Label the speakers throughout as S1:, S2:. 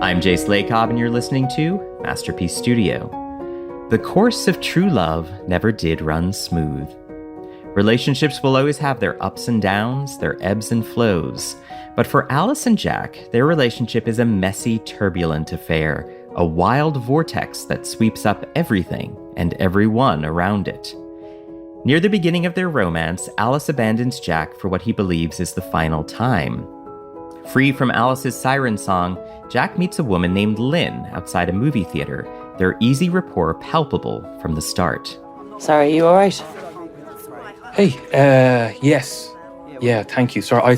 S1: I'm Jace Lacob, and you're listening to Masterpiece Studio. The course of true love never did run smooth. Relationships will always have their ups and downs, their ebbs and flows. But for Alice and Jack, their relationship is a messy, turbulent affair, a wild vortex that sweeps up everything and everyone around it. Near the beginning of their romance, Alice abandons Jack for what he believes is the final time. Free from Alice's siren song, Jack meets a woman named Lynn outside a movie theater, their easy rapport palpable from the start.
S2: Sorry, you all right?
S3: Hey, yes. Yeah, thank you. Sorry, I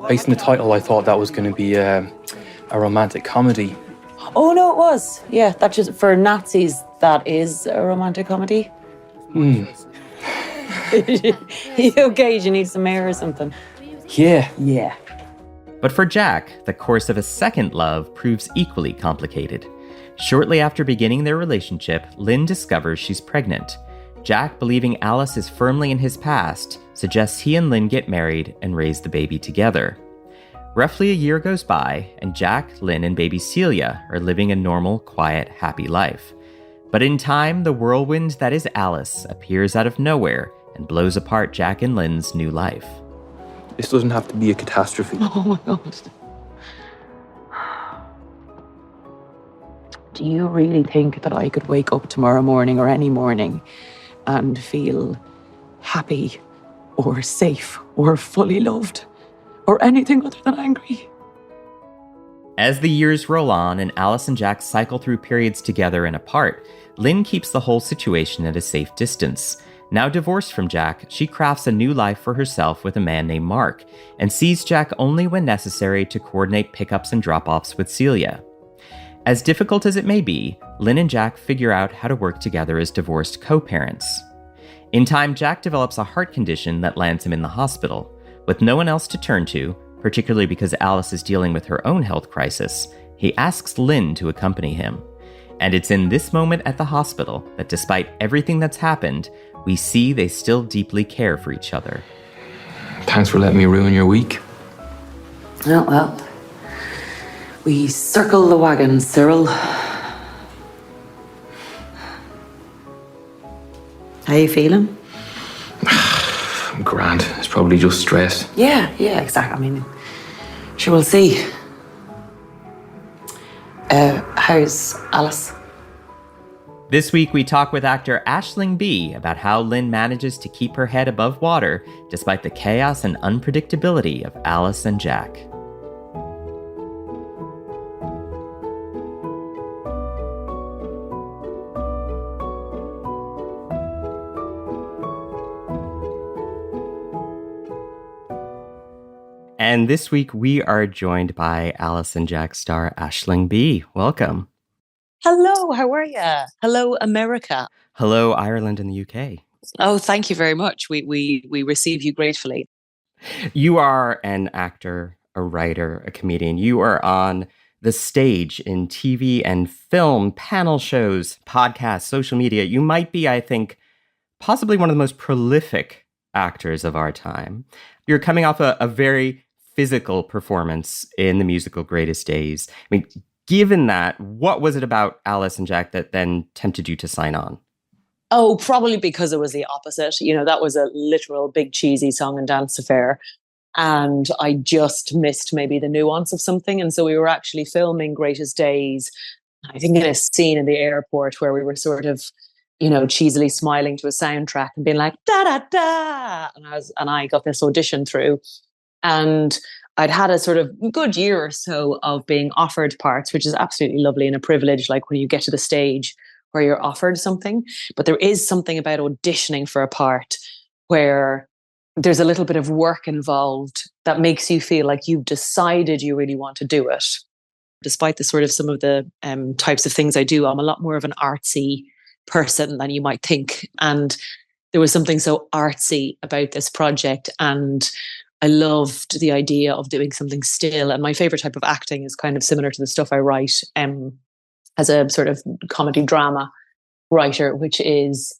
S3: based on the title, I thought that was going to be a romantic comedy.
S2: Oh, no, it was. Yeah, that's just, for Nazis, that is a romantic comedy. You okay? Do you need some air or something?
S3: Yeah.
S1: But for Jack, the course of a second love proves equally complicated. Shortly after beginning their relationship, Lynn discovers she's pregnant. Jack, believing Alice is firmly in his past, suggests he and Lynn get married and raise the baby together. Roughly a year goes by, and Jack, Lynn, and baby Celia are living a normal, quiet, happy life. But in time, the whirlwind that is Alice appears out of nowhere and blows apart Jack and Lynn's new life.
S3: This doesn't have to be a catastrophe.
S2: Oh, my God. Do you really think that I could wake up tomorrow morning or any morning and feel happy or safe or fully loved or anything other than angry?
S1: As the years roll on and Alice and Jack cycle through periods together and apart, Lynn keeps the whole situation at a safe distance. Now divorced from Jack, she crafts a new life for herself with a man named Mark, and sees Jack only when necessary to coordinate pickups and drop-offs with Celia. As difficult as it may be, Lynn and Jack figure out how to work together as divorced co-parents. In time, Jack develops a heart condition that lands him in the hospital. With no one else to turn to, particularly because Alice is dealing with her own health crisis, he asks Lynn to accompany him. And it's in this moment at the hospital that, despite everything that's happened, we see they still deeply care for each other.
S3: Thanks for letting me ruin your week.
S2: Oh, well. We circle the wagons, Cyril. How you feeling?
S3: I'm grand. It's probably just stress.
S2: Yeah, exactly. I mean, sure, we'll see. How's Alice?
S1: This week, we talk with actor Aisling Bea about how Lynn manages to keep her head above water despite the chaos and unpredictability of Alice and Jack. And this week, we are joined by Alice and Jack star Aisling Bea. Welcome.
S4: Hello, how are you? Hello, America.
S1: Hello, Ireland and the UK.
S4: Oh, thank you very much. We receive you gratefully.
S1: You are an actor, a writer, a comedian. You are on the stage in TV and film, panel shows, podcasts, social media. You might be, I think, possibly one of the most prolific actors of our time. You're coming off a very physical performance in the musical Greatest Days. I mean, given that, what was it about Alice and Jack that then tempted you to sign on?
S4: Oh, probably because it was the opposite. You know, that was a literal big cheesy song and dance affair. And I just missed maybe the nuance of something. And so we were actually filming Greatest Days, I think in a scene in the airport where we were sort of, you know, cheesily smiling to a soundtrack and being like, da da da. And I got this audition through. And I'd had a sort of good year or so of being offered parts, which is absolutely lovely and a privilege, like when you get to the stage where you're offered something. But there is something about auditioning for a part where there's a little bit of work involved that makes you feel like you've decided you really want to do it. Despite the sort of some of the types of things I do, I'm a lot more of an artsy person than you might think. And there was something so artsy about this project. And I loved the idea of doing something still. And my favorite type of acting is kind of similar to the stuff I write as a sort of comedy drama writer, which is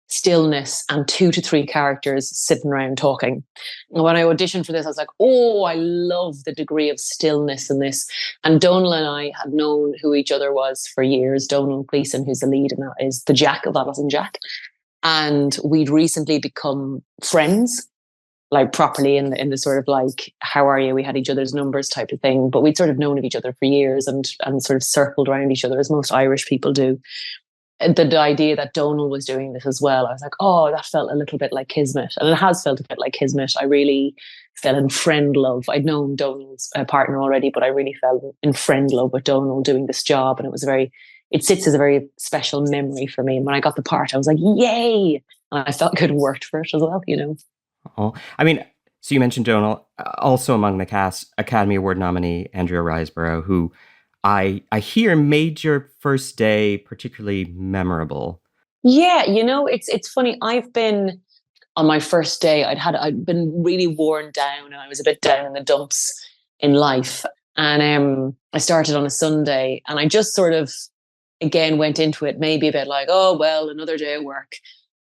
S4: stillness and 2 to 3 characters sitting around talking. And when I auditioned for this, I was like, oh, I love the degree of stillness in this. And Donal and I had known who each other was for years. Donal Gleeson, who's the lead, and that is the Jack of Aisling Jack. And we'd recently become friends, like properly in the sort of like, how are you? We had each other's numbers type of thing. But we'd sort of known of each other for years and sort of circled around each other as most Irish people do. The idea that Donal was doing this as well, I was like, oh, that felt a little bit like kismet. And it has felt a bit like kismet. I really fell in friend love. I'd known Donal's partner already, but I really fell in friend love with Donal doing this job. And it sits as a very special memory for me. And when I got the part, I was like, yay. And I felt good worked for it as well, you know.
S1: Oh, I mean, so you mentioned Donal, also among the cast, Academy Award nominee Andrea Riseborough, who I hear made your first day particularly memorable.
S4: Yeah, you know, it's funny. I've been on my first day. I'd been really worn down, and I was a bit down in the dumps in life. And I started on a Sunday, and I just sort of again went into it maybe a bit like, oh well, another day at work.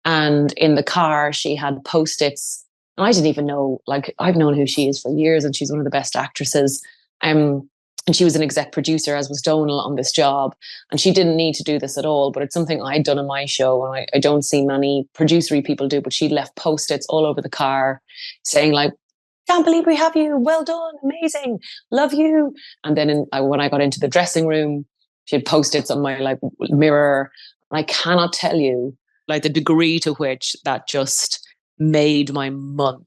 S4: And in the car, she had post-its, and I didn't even know. Like, I've known who she is for years, and she's one of the best actresses. And she was an exec producer, as was Donal, on this job. And she didn't need to do this at all, but it's something I'd done in my show. And I don't see many producery people do, but she left post-its all over the car saying like, can't believe we have you. Well done. Amazing. Love you. And then when I got into the dressing room, she had post-its on my like mirror. And I cannot tell you like the degree to which that just made my month.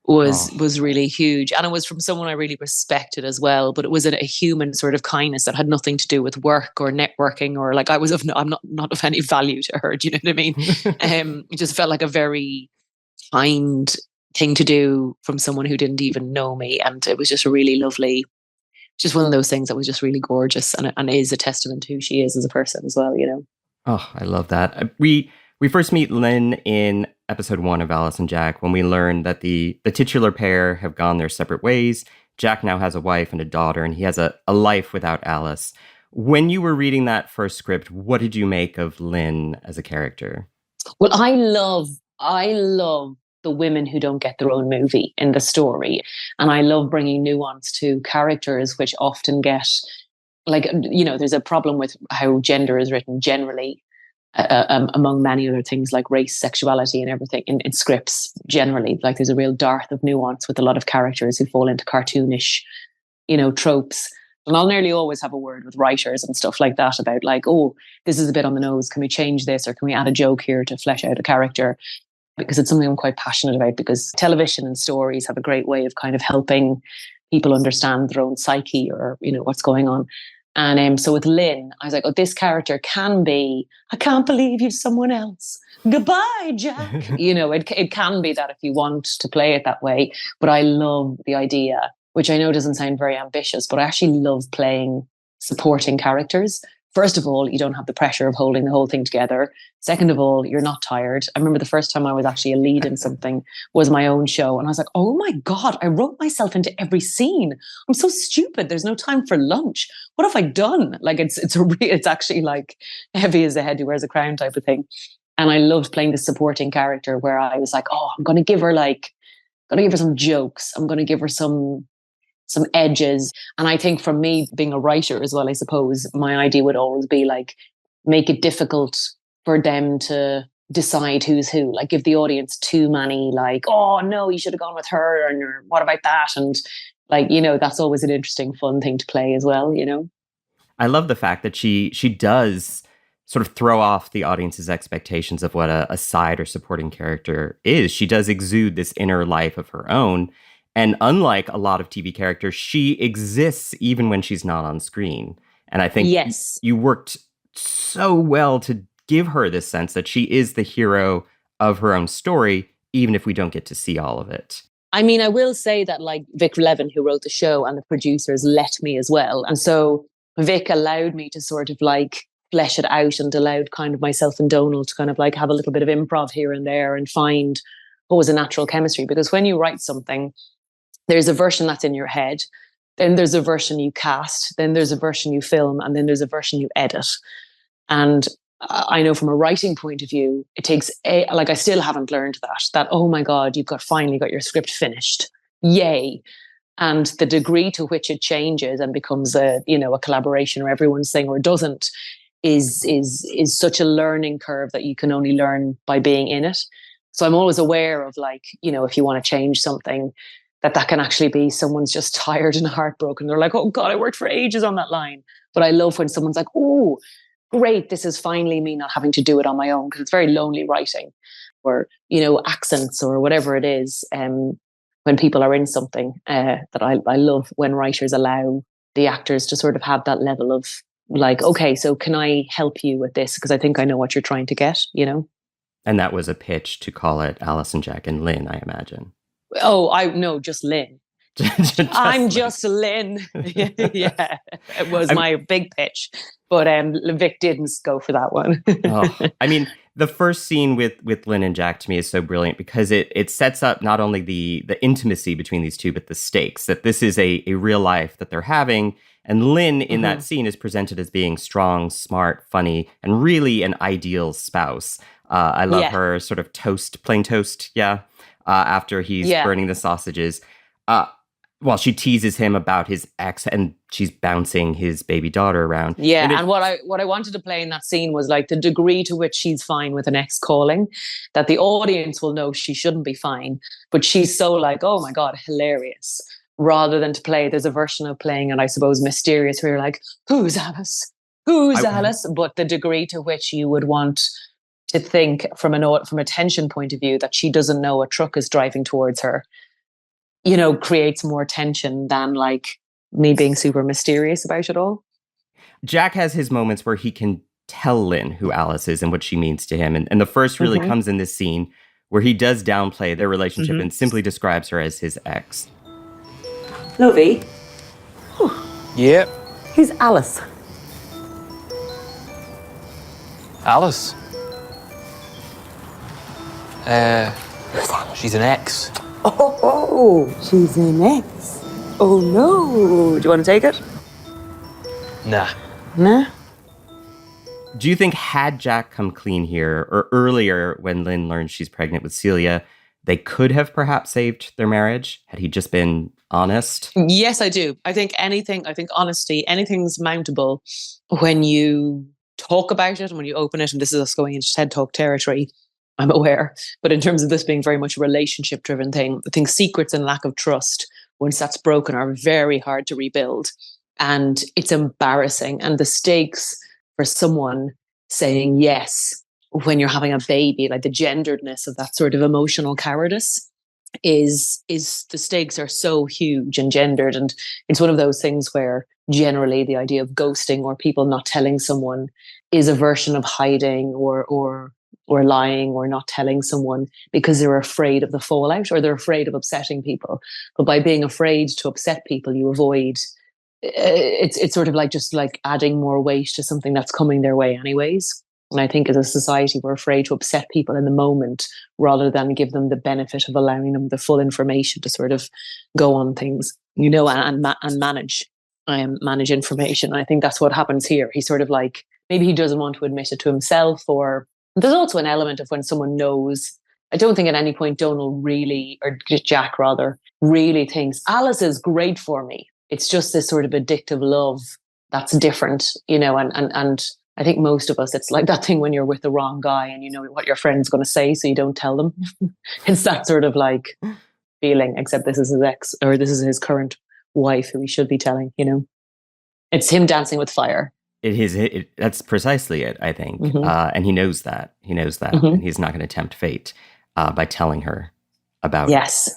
S4: Was really huge. And it was from someone I really respected as well, but it was a human sort of kindness that had nothing to do with work or networking or like I'm not of any value to her. Do you know what I mean? It just felt like a very kind thing to do from someone who didn't even know me. And it was just a really lovely, just one of those things that was just really gorgeous and is a testament to who she is as a person as well, you know?
S1: Oh, I love that. We first meet Lynn in episode 1 of Alice and Jack when we learn that the titular pair have gone their separate ways. Jack now has a wife and a daughter, and he has a life without Alice. When you were reading that first script, what did you make of Lynn as a character?
S4: Well, I love the women who don't get their own movie in the story. And I love bringing nuance to characters which often get, like, you know, there's a problem with how gender is written generally. Among many other things like race, sexuality, and everything in scripts generally. Like there's a real dearth of nuance with a lot of characters who fall into cartoonish, you know, tropes. And I'll nearly always have a word with writers and stuff like that about like, oh, this is a bit on the nose. Can we change this? Or can we add a joke here to flesh out a character? Because it's something I'm quite passionate about, because television and stories have a great way of kind of helping people understand their own psyche or, you know, what's going on. And so with Lynn, I was like, oh, this character can be, I can't believe you've someone else. Goodbye, Jack. You know, it can be that if you want to play it that way. But I love the idea, which I know doesn't sound very ambitious, but I actually love playing supporting characters. First of all, you don't have the pressure of holding the whole thing together. Second of all, you're not tired. I remember the first time I was actually a lead in something was my own show. And I was like, oh my God, I wrote myself into every scene. I'm so stupid. There's no time for lunch. What have I done? Like it's actually like heavy as a head who wears a crown type of thing. And I loved playing the supporting character where I was like, oh, I'm going to give her some jokes. I'm going to give her some edges. And I think for me, being a writer as well, I suppose my idea would always be like, make it difficult for them to decide who's who, like give the audience too many, like, oh no, you should have gone with her, and what about that? And like, you know, that's always an interesting, fun thing to play as well, you know?
S1: I love the fact that she does sort of throw off the audience's expectations of what a side or supporting character is. She does exude this inner life of her own. And unlike a lot of TV characters, she exists even when she's not on screen. And I think
S4: yes,
S1: you worked so well to give her this sense that she is the hero of her own story, even if we don't get to see all of it.
S4: I mean, I will say that like Vic Levin, who wrote the show, and the producers let me as well. And so Vic allowed me to sort of like flesh it out and allowed kind of myself and Donal to kind of like have a little bit of improv here and there and find what was a natural chemistry. Because when you write something, there's a version that's in your head, then there's a version you cast, then there's a version you film, and then there's a version you edit. And I know from a writing point of view, it takes like, I still haven't learned that, oh my God, you've finally got your script finished. Yay. And the degree to which it changes and becomes a collaboration, or everyone's thing or doesn't, is such a learning curve that you can only learn by being in it. So I'm always aware of, like, if you want to change something, that can actually be someone's just tired and heartbroken. They're like, oh God, I worked for ages on that line. But I love when someone's like, oh, great, this is finally me not having to do it on my own, because it's very lonely writing, or, accents or whatever it is. When people are in something, that I love when writers allow the actors to sort of have that level of, like, okay, so can I help you with this? Because I think I know what you're trying to get,
S1: And that was a pitch to call it Alice and Jack and Lynn, I imagine.
S4: Oh, no, just Lynn. I'm
S1: Lynn.
S4: Just Lynn. Yeah, it was my big pitch, but Vic didn't go for that one.
S1: I mean, the first scene with Lynn and Jack to me is so brilliant, because it sets up not only the intimacy between these two, but the stakes, that this is a real life that they're having. And Lynn in that scene is presented as being strong, smart, funny, and really an ideal spouse. I love her sort of playing toast, after he's burning the sausages. Well, she teases him about his ex, and she's bouncing his baby daughter around.
S4: Yeah, and what I wanted to play in that scene was, like, the degree to which she's fine with an ex calling, that the audience will know she shouldn't be fine, but she's so, like, oh my God, hilarious. Rather than to play, there's a version of playing it, I suppose, mysterious, where you're like, who's Alice? Who's Alice? But the degree to which you would want to think from a tension point of view that she doesn't know a truck is driving towards her, creates more tension than, like, me being super mysterious about it all.
S1: Jack has his moments where he can tell Lynn who Alice is and what she means to him. And the first really comes in this scene where he does downplay their relationship and simply describes her as his ex.
S2: Lovey.
S3: Yeah.
S2: Who's Alice?
S3: Alice? She's an ex.
S2: Oh, she's an ex. Oh no. Do you want to take it?
S3: Nah.
S2: Nah?
S1: Do you think, had Jack come clean here, or earlier when Lynn learned she's pregnant with Celia, they could have perhaps saved their marriage had he just been honest?
S4: Yes, I do. I think honesty, anything's mountable when you talk about it and when you open it. And this is us going into TED Talk territory, I'm aware. But in terms of this being very much a relationship driven thing, I think secrets and lack of trust, once that's broken, are very hard to rebuild. And it's embarrassing. And the stakes for someone saying yes when you're having a baby, like the genderedness of that sort of emotional cowardice, is the stakes are so huge and gendered. And it's one of those things where generally the idea of ghosting or people not telling someone is a version of hiding or lying or not telling someone because they're afraid of the fallout or they're afraid of upsetting people. But by being afraid to upset people, you avoid. It's sort of like just like adding more weight to something that's coming their way anyways. And I think as a society, we're afraid to upset people in the moment rather than give them the benefit of allowing them the full information to sort of go on things, and manage information. And I think that's what happens here. He's sort of like, maybe he doesn't want to admit it to himself, or there's also an element of when someone knows. I don't think at any point Donal really, or Jack rather, really thinks Alice is great for me. It's just this sort of addictive love that's different, and I think most of us, it's like that thing when you're with the wrong guy and you know what your friend's going to say, so you don't tell them. It's that sort of like feeling, except this is his ex, or this is his current wife who he should be telling, It's him dancing with fire.
S1: That's precisely it, I think. And he knows that. And he's not going to tempt fate by telling her about it.
S4: Yes.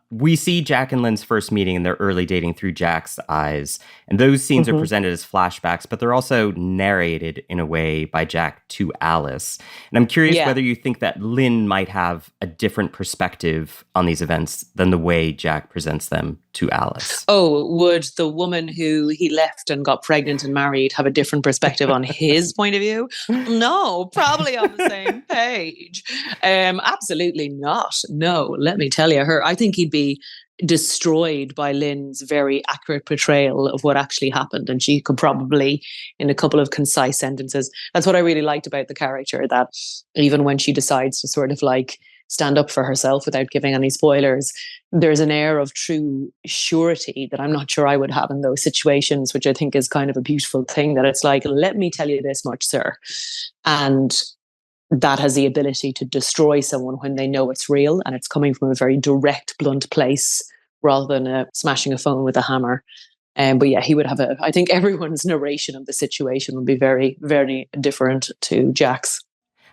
S1: We see Jack and Lynn's first meeting and their early dating through Jack's eyes. And those scenes are presented as flashbacks, but they're also narrated in a way by Jack to Alice. And I'm curious whether you think that Lynn might have a different perspective on these events than the way Jack presents them to Alice.
S4: Oh, would the woman who he left and got pregnant and married have a different perspective on his point of view? No, probably on the same page. Absolutely not. No, let me tell you, I think he'd be destroyed by Lynn's very accurate portrayal of what actually happened. And she could probably, in a couple of concise sentences, that's what I really liked about the character, that even when she decides to sort of like stand up for herself without giving any spoilers, there's an air of true surety that I'm not sure I would have in those situations, which I think is kind of a beautiful thing, that it's like, let me tell you this much, sir. And that has the ability to destroy someone when they know it's real and it's coming from a very direct, blunt place rather than smashing a phone with a hammer. But yeah, he would have I think everyone's narration of the situation would be very, very different to Jack's.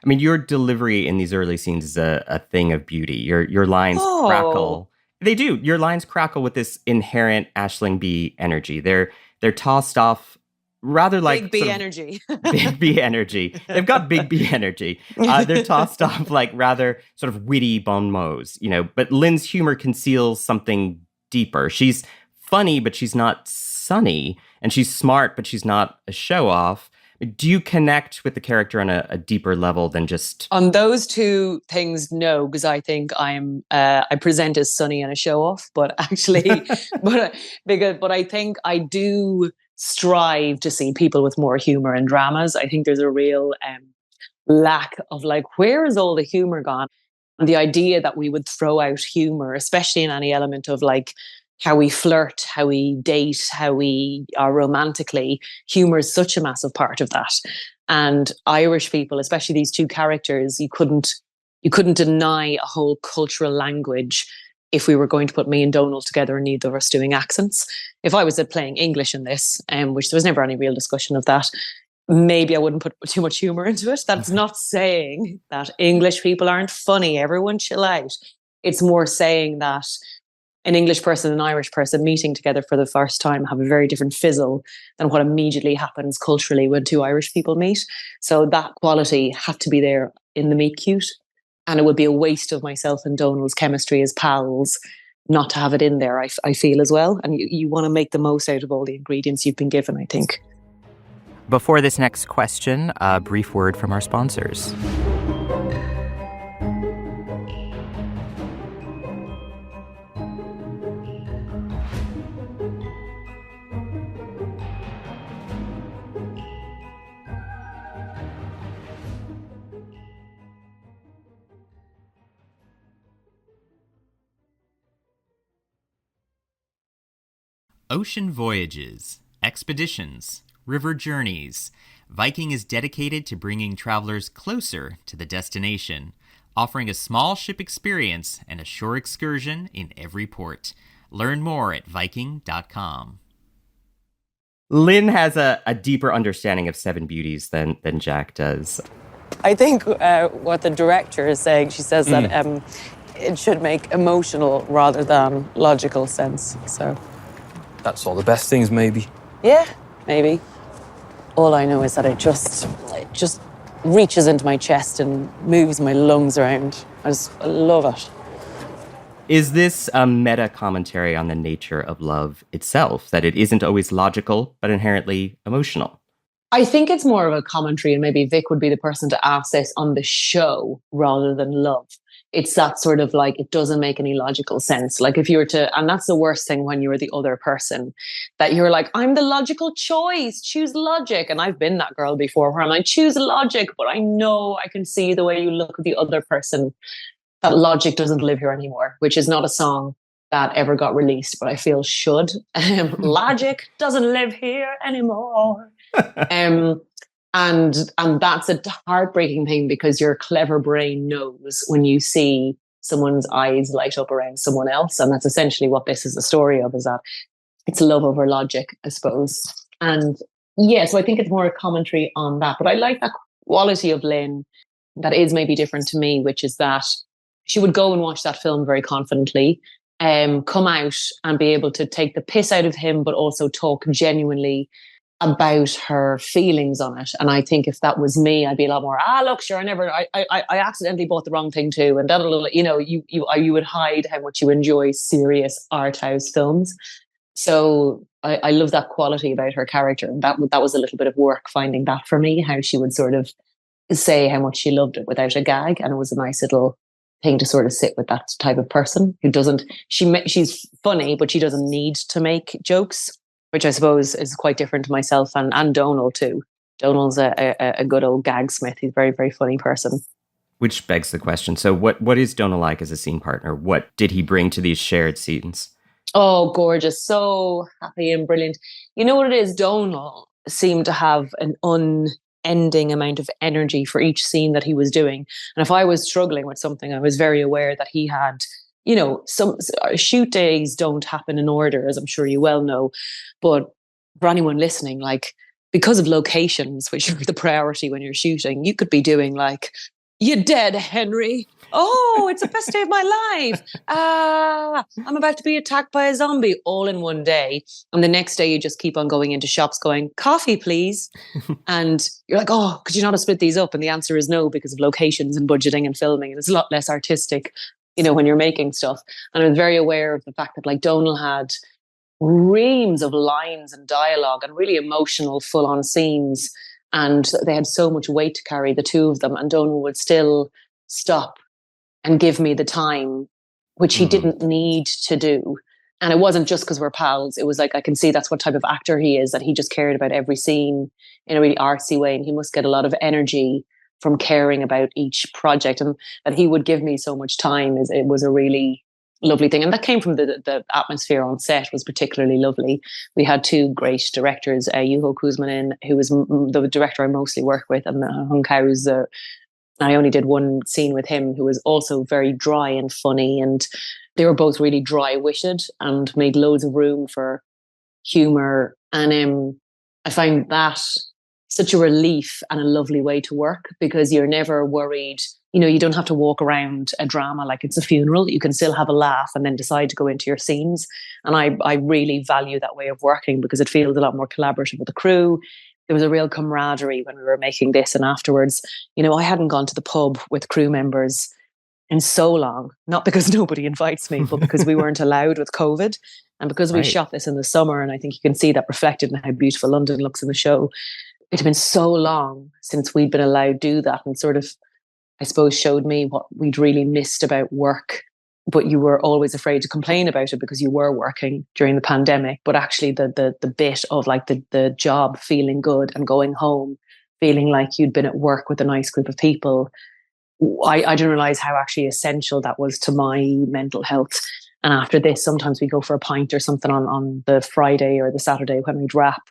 S1: I mean, your delivery in these early scenes is a thing of beauty. Your lines crackle. They do. Your lines crackle with this inherent Aisling Bea energy. They're tossed off rather like
S4: Big B energy.
S1: Big B energy. They've got big B energy. They're tossed off like rather sort of witty bon mots, but Lynn's humor conceals something deeper. She's funny, but she's not sunny, and she's smart, but she's not a show off. Do you connect with the character on a deeper level than just...
S4: On those two things, no, because I think I present as sunny and a show off, but actually, but I think I do strive to see people with more humor in dramas. I think there's a real lack of like, where is all the humor gone? And the idea that we would throw out humor, especially in any element of like how we flirt, how we date, how we are romantically, humor is such a massive part of that. And Irish people, especially these two characters, you couldn't deny a whole cultural language if we were going to put me and Donal together and neither of us doing accents. If I was playing English in this, which there was never any real discussion of that, maybe I wouldn't put too much humor into it. That's not saying that English people aren't funny. Everyone chill out. It's more saying that an English person and an Irish person meeting together for the first time have a very different fizzle than what immediately happens culturally when two Irish people meet. So that quality had to be there in the meet cute. And it would be a waste of myself and Donal's chemistry as pals not to have it in there, I feel, as well. And you want to make the most out of all the ingredients you've been given, I think.
S1: Before this next question, a brief word from our sponsors. Ocean voyages, expeditions, river journeys. Viking is dedicated to bringing travelers closer to the destination, offering a small ship experience and a shore excursion in every port. Learn more at Viking.com. Lynn has a deeper understanding of Seven Beauties than Jack does.
S2: I think what the director is saying, she says that it should make emotional rather than logical sense. So
S3: That's all the best things, maybe.
S2: yeah, maybe. All I know is that it just reaches into my chest and moves my lungs around. I love it.
S1: Is this a meta commentary on the nature of love itself, that it isn't always logical, but inherently emotional?
S4: I think it's more of a commentary, and maybe Vic would be the person to ask this on the show rather than love. It's that sort of like, it doesn't make any logical sense. Like if you were to, and that's the worst thing when you're the other person, that you're like, I'm the logical choice, choose logic. And I've been that girl before where I'm like, choose logic, but I know I can see the way you look at the other person, that logic doesn't live here anymore, which is not a song that ever got released, but I feel should. Logic doesn't live here anymore. And that's a heartbreaking thing, because your clever brain knows when you see someone's eyes light up around someone else. And that's essentially what this is the story of, is that it's love over logic, I suppose. And yeah, so I think it's more a commentary on that. But I like that quality of Lynn that is maybe different to me, which is that she would go and watch that film very confidently, come out and be able to take the piss out of him, but also talk genuinely about her feelings on it. And I think if that was me, I'd be a lot more, look, sure, I accidentally bought the wrong thing too. And you would hide how much you enjoy serious art house films. So I love that quality about her character. And that was a little bit of work finding that for me, how she would sort of say how much she loved it without a gag. And it was a nice little thing to sort of sit with that type of person who doesn't, she's funny, but she doesn't need to make jokes, which I suppose is quite different to myself and Donal too. Donal's a good old gag smith. He's a very, very funny person.
S1: Which begs the question. So what is Donal like as a scene partner? What did he bring to these shared scenes?
S4: Oh, gorgeous. So happy and brilliant. You know what it is? Donal seemed to have an unending amount of energy for each scene that he was doing. And if I was struggling with something, I was very aware that he had, you know, some shoot days don't happen in order, as I'm sure you well know. But for anyone listening, like, because of locations, which are the priority when you're shooting, you could be doing like, "You dead, Henry? Oh, it's the best day of my life. I'm about to be attacked by a zombie," all in one day. And the next day you just keep on going into shops going, "Coffee, please." And you're like, "Oh, could you not have split these up?" And the answer is no, because of locations and budgeting and filming. And it's a lot less artistic, you know, when you're making stuff. And I was very aware of the fact that like Donal had reams of lines and dialogue and really emotional, full-on scenes. And they had so much weight to carry, the two of them. And Donal would still stop and give me the time, which he didn't need to do. And it wasn't just because we're pals. It was like, I can see that's what type of actor he is, that he just cared about every scene in a really artsy way. And he must get a lot of energy from caring about each project. And that he would give me so much time, it was a really lovely thing. And that came from the atmosphere on set was particularly lovely. We had two great directors, Juho Kuzmanin, who was the director I mostly work with, and Hung Kau's I only did one scene with him, who was also very dry and funny. And they were both really dry-witted and made loads of room for humour. And I find that such a relief and a lovely way to work, because you're never worried. You know, you don't have to walk around a drama like it's a funeral. You can still have a laugh and then decide to go into your scenes. And I really value that way of working, because it feels a lot more collaborative with the crew. There was a real camaraderie when we were making this and afterwards. You know, I hadn't gone to the pub with crew members in so long, not because nobody invites me, but because we weren't allowed with COVID. And because we shot this in the summer, and I think you can see that reflected in how beautiful London looks in the show. It had been so long since we'd been allowed to do that, and sort of, I suppose, showed me what we'd really missed about work. But you were always afraid to complain about it because you were working during the pandemic. But actually the bit of like the job feeling good and going home feeling like you'd been at work with a nice group of people, I didn't realize how actually essential that was to my mental health. And after this, sometimes we go for a pint or something on the Friday or the Saturday when we'd wrap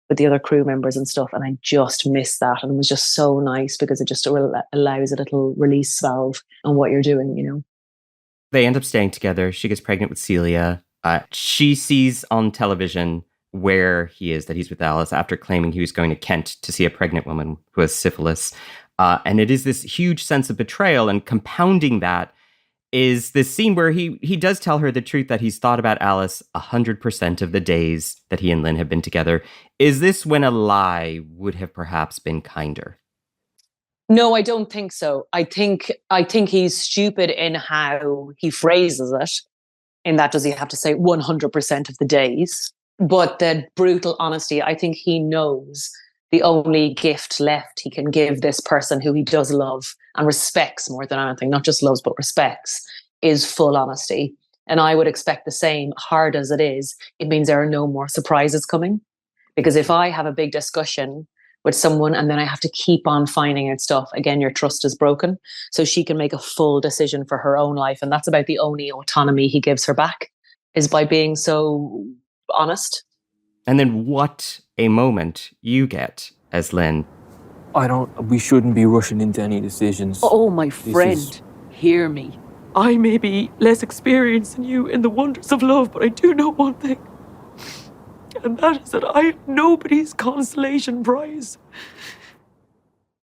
S4: with the other crew members and stuff. And I just missed that. And it was just so nice, because it just allows a little release valve on what you're doing, you know.
S1: They end up staying together. She gets pregnant with Celia. She sees on television where he is, that he's with Alice, after claiming he was going to Kent to see a pregnant woman who has syphilis. And it is this huge sense of betrayal, and compounding that is this scene where he does tell her the truth that he's thought about Alice 100% of the days that he and Lynn have been together. Is this when a lie would have perhaps been kinder?
S4: No, I don't think so. I think he's stupid in how he phrases it. In that, does he have to say 100% of the days? But the brutal honesty, I think he knows the only gift left he can give this person who he does love and respects more than anything, not just loves, but respects, is full honesty. And I would expect the same, hard as it is. It means there are no more surprises coming. Because if I have a big discussion with someone and then I have to keep on finding out stuff, again, your trust is broken. So she can make a full decision for her own life. And that's about the only autonomy he gives her back, is by being so honest.
S1: And then what a moment you get as Lynn.
S5: We shouldn't be rushing into any decisions.
S2: Oh, my friend, hear me. I may be less experienced than you in the wonders of love, but I do know one thing. And that is that I am nobody's consolation prize.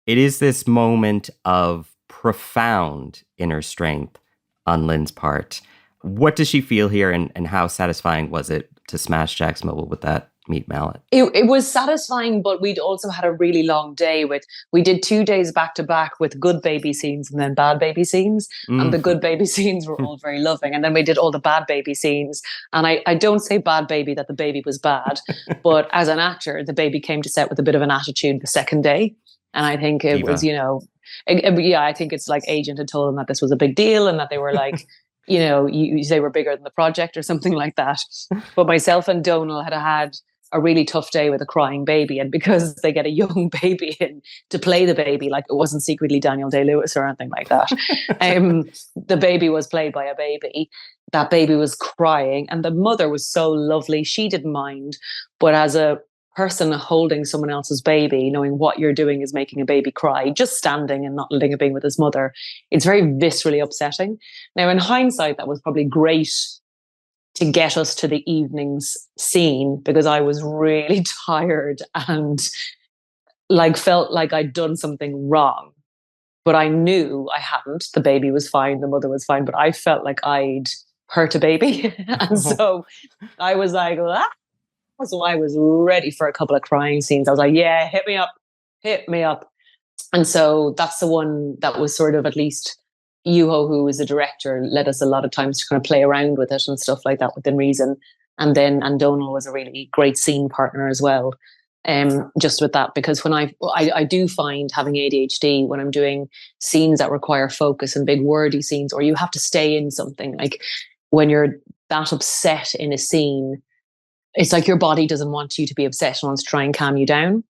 S1: It is this moment of profound inner strength on Lynn's part. What does she feel here, and how satisfying was it to smash Jack's mobile with that meat mallet?
S4: It was satisfying, but we'd also had a really long day we did 2 days back to back with good baby scenes and then bad baby scenes. And the good baby scenes were all very loving. And then we did all the bad baby scenes. And I don't say bad baby that the baby was bad, but as an actor, the baby came to set with a bit of an attitude the second day. And I think it was, you know, Yeah, I think it's like agent had told them that this was a big deal and that they were like, they were bigger than the project or something like that. But myself and Donal had a really tough day with a crying baby. And because they get a young baby in to play the baby, like it wasn't secretly Daniel Day-Lewis or anything like that. The baby was played by a baby. That baby was crying and the mother was so lovely. She didn't mind. But as a person holding someone else's baby, knowing what you're doing is making a baby cry, just standing and not letting it be with his mother, it's very viscerally upsetting. Now, in hindsight, that was probably great to get us to the evening's scene because I was really tired and like felt like I'd done something wrong. But I knew I hadn't. The baby was fine, the mother was fine, but I felt like I'd hurt a baby. And so I was like, ah. So I was ready for a couple of crying scenes. I was like, yeah, hit me up. And so that's the one that was sort of, at least Yuho, who was the director, led us a lot of times to kind of play around with it and stuff like that within reason. And Donal was a really great scene partner as well. Just with that, because when I do find having ADHD when I'm doing scenes that require focus and big wordy scenes, or you have to stay in something, like when you're that upset in a scene, it's like your body doesn't want you to be upset and wants to try and calm you down.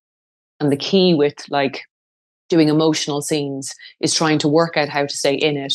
S4: And the key with like doing emotional scenes is trying to work out how to stay in it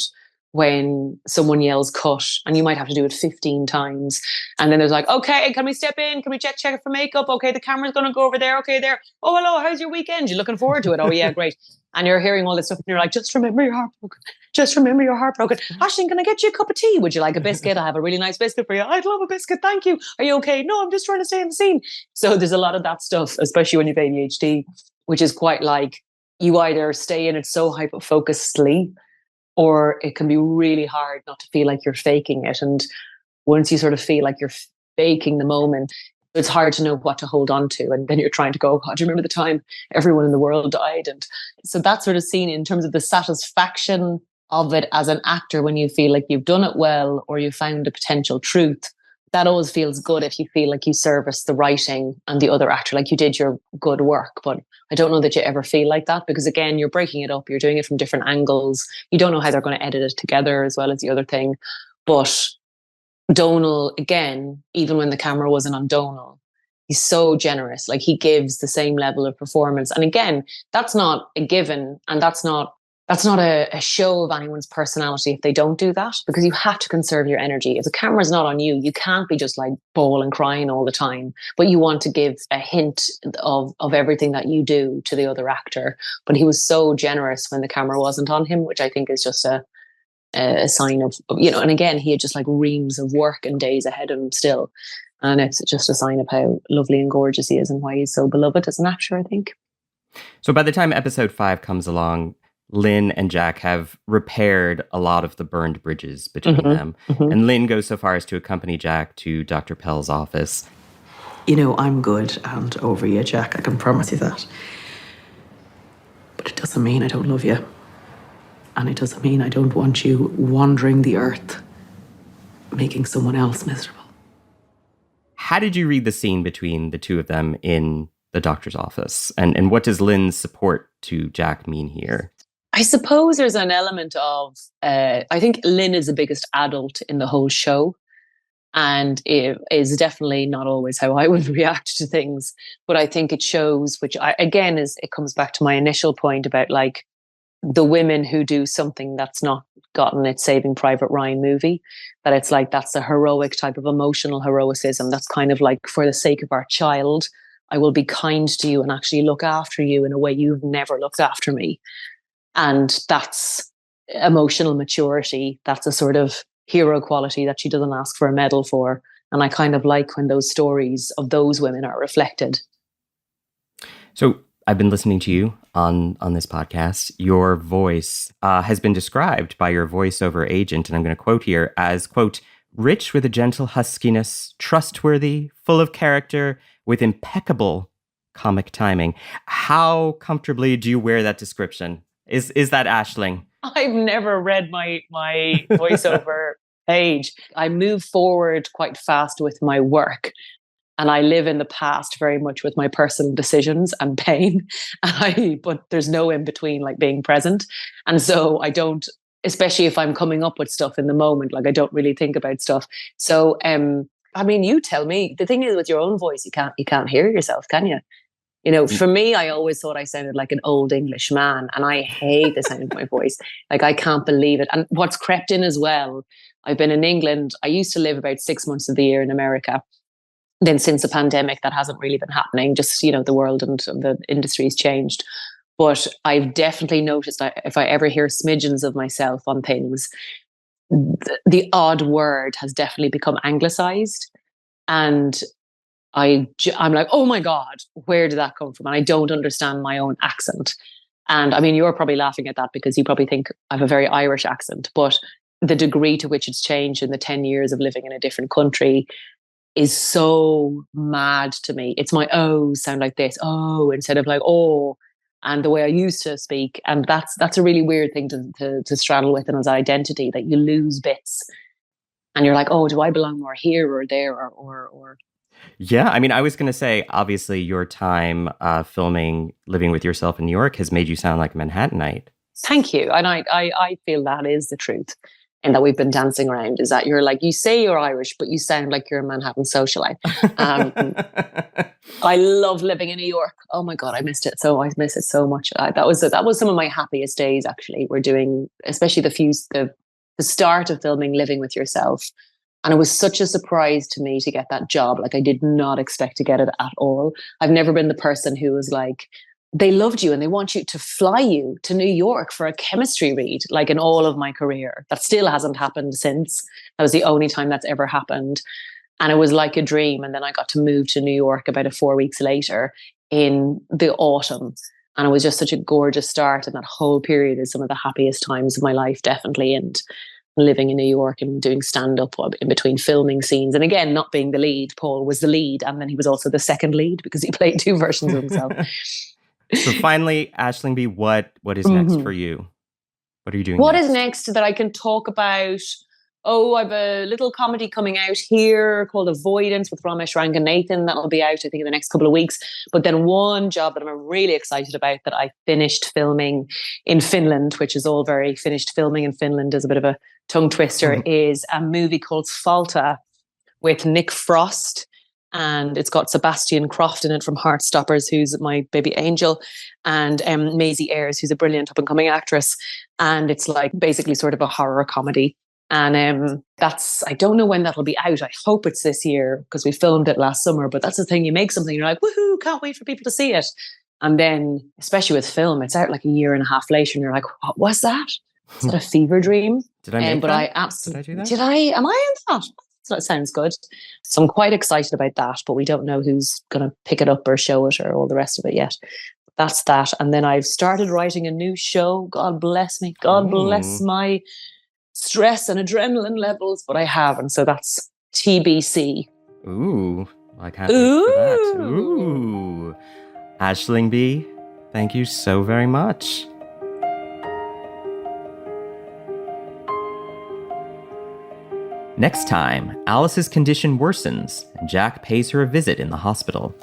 S4: when someone yells cut, and you might have to do it 15 times. And then there's like, okay, can we step in? Can we check it for makeup? Okay, the camera's going to go over there. Okay, there. Oh, hello, how's your weekend? You looking forward to it? Oh, yeah, great. And you're hearing all this stuff and you're like, just remember you're heartbroken. Just remember you're heartbroken. Aisling, can I get you a cup of tea? Would you like a biscuit? I have a really nice biscuit for you. I'd love a biscuit. Thank you. Are you okay? No, I'm just trying to stay in the scene. So there's a lot of that stuff, especially when you've ADHD, which is quite like you either stay in it so hyper-focusedly, or it can be really hard not to feel like you're faking it. And once you sort of feel like you're faking the moment, it's hard to know what to hold on to. And then you're trying to go, oh, do you remember the time everyone in the world died? And so that sort of scene, in terms of the satisfaction of it as an actor, when you feel like you've done it well or you found a potential truth, that always feels good if you feel like you service the writing and the other actor, like you did your good work. But I don't know that you ever feel like that, because again, you're breaking it up. You're doing it from different angles. You don't know how they're going to edit it together as well as the other thing. But Donal, again, even when the camera wasn't on Donal, he's so generous. Like he gives the same level of performance. And again, that's not a given, and that's not a show of anyone's personality if they don't do that, because you have to conserve your energy. If the camera's not on you, you can't be just like bawling and crying all the time, but you want to give a hint of everything that you do to the other actor. But he was so generous when the camera wasn't on him, which I think is just a sign of, and again, he had just like reams of work and days ahead of him still. And it's just a sign of how lovely and gorgeous he is and why he's so beloved as an actor, I think.
S1: So by the time episode 5 comes along, Lynn and Jack have repaired a lot of the burned bridges between them. And Lynn goes so far as to accompany Jack to Dr. Pell's office.
S2: I'm good and over you, Jack. I can promise you that. But it doesn't mean I don't love you. And it doesn't mean I don't want you wandering the earth, making someone else miserable.
S1: How did you read the scene between the two of them in the doctor's office? And what does Lynn's support to Jack mean here?
S4: I suppose there's an element of, I think Lynn is the biggest adult in the whole show. And it is definitely not always how I would react to things. But I think it shows, which it comes back to my initial point about like the women who do something that's not gotten its Saving Private Ryan movie, that it's like, that's a heroic type of emotional heroicism. That's kind of like, for the sake of our child, I will be kind to you and actually look after you in a way you've never looked after me. And that's emotional maturity. That's a sort of hero quality that she doesn't ask for a medal for. And I kind of like when those stories of those women are reflected.
S1: So I've been listening to you on this podcast. Your voice has been described by your voiceover agent, and I'm going to quote here as, quote, rich with a gentle huskiness, trustworthy, full of character, with impeccable comic timing. How comfortably do you wear that description? Is that Aisling?
S4: I've never read my voiceover page. I move forward quite fast with my work. And I live in the past very much with my personal decisions and pain. But there's no in between, like being present. And so I don't, especially if I'm coming up with stuff in the moment, like I don't really think about stuff. So, I mean, you tell me. The thing is, with your own voice, you can't hear yourself, can you? You know, for me, I always thought I sounded like an old English man, and I hate the sound of my voice. Like, I can't believe it. And what's crept in as well, I've been in England. I used to live about 6 months of the year in America. Then since the pandemic, that hasn't really been happening. Just, you know, the world and the industry's changed. But I've definitely noticed that if I ever hear smidgens of myself on things, the odd word has definitely become anglicized. And I'm like, oh my God, where did that come from? And I don't understand my own accent. And I mean, you're probably laughing at that because you probably think I have a very Irish accent, but the degree to which it's changed in the 10 years of living in a different country is so mad to me. It's my O's sound like this, oh, instead of like, oh, and the way I used to speak. And that's a really weird thing to straddle with, and as identity, that you lose bits. And you're like, oh, do I belong more here or there or
S1: Yeah, I mean, I was going to say, obviously, your time filming Living with Yourself in New York has made you sound like a Manhattanite.
S4: Thank you. And I feel that is the truth, and that we've been dancing around, is that you're like, you say you're Irish, but you sound like you're a Manhattan socialite. I love living in New York. Oh my God, I missed it. I miss it so much. That was some of my happiest days, actually. We're doing, especially the start of filming Living with Yourself. And it was such a surprise to me to get that job. Like, I did not expect to get it at all. I've never been the person who was like, they loved you and they want you to fly you to New York for a chemistry read, like in all of my career. That still hasn't happened since. That was the only time that's ever happened. And it was like a dream. And then I got to move to New York about 4 weeks later in the autumn. And it was just such a gorgeous start. And that whole period is some of the happiest times of my life, definitely. And living in New York and doing stand-up in between filming scenes. And again, not being the lead, Paul was the lead. And then he was also the second lead because he played 2 versions of himself.
S1: So finally, Aisling Bea, what is next for you? What are you doing
S4: What
S1: next?
S4: is next that I can talk about? Oh, I've a little comedy coming out here called Avoidance with Ramesh Ranganathan. That'll be out, I think, in the next couple of weeks. But then one job that I'm really excited about that I finished filming in Finland, which is all very finished filming in Finland is a bit of a tongue twister, is a movie called Falta with Nick Frost. And it's got Sebastian Croft in it from Heartstoppers, who's my baby angel, and Maisie Ayres, who's a brilliant up-and-coming actress. And it's like basically sort of a horror comedy. And I don't know when that'll be out. I hope it's this year because we filmed it last summer. But that's the thing, you make something, you're like, woohoo, can't wait for people to see it. And then, especially with film, it's out like 1.5 years later and you're like, what was that? Is that a fever dream?
S1: Did I make that?
S4: But I absolutely,
S1: Did I do that?
S4: Did I? Am I in that? That sounds good. So I'm quite excited about that, but we don't know who's going to pick it up or show it or all the rest of it yet. That's that. And then I've started writing a new show. God bless me. God bless my stress and adrenaline levels, but I have. And so that's TBC.
S1: Ooh, I can't wait for that. Ooh. Aisling Bea, thank you so very much. Next time, Alice's condition worsens and Jack pays her a visit in the hospital.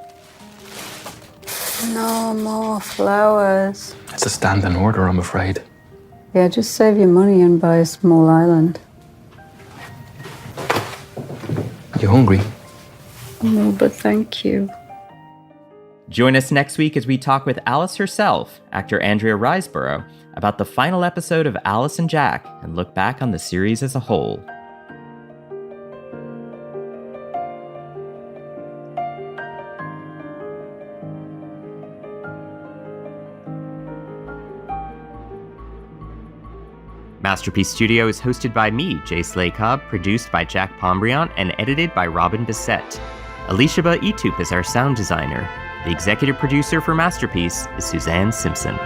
S6: No more flowers.
S3: It's a standing order, I'm afraid.
S6: Yeah, just save your money and buy a small island.
S3: You hungry?
S6: No, but thank you.
S1: Join us next week as we talk with Alice herself, actor Andrea Riseborough, about the final episode of Alice and Jack and look back on the series as a whole. Masterpiece Studio is hosted by me, Jay Slaycobb, produced by Jack Pombriant, and edited by Robin Bissett. Alishaba Etup is our sound designer. The executive producer for Masterpiece is Suzanne Simpson.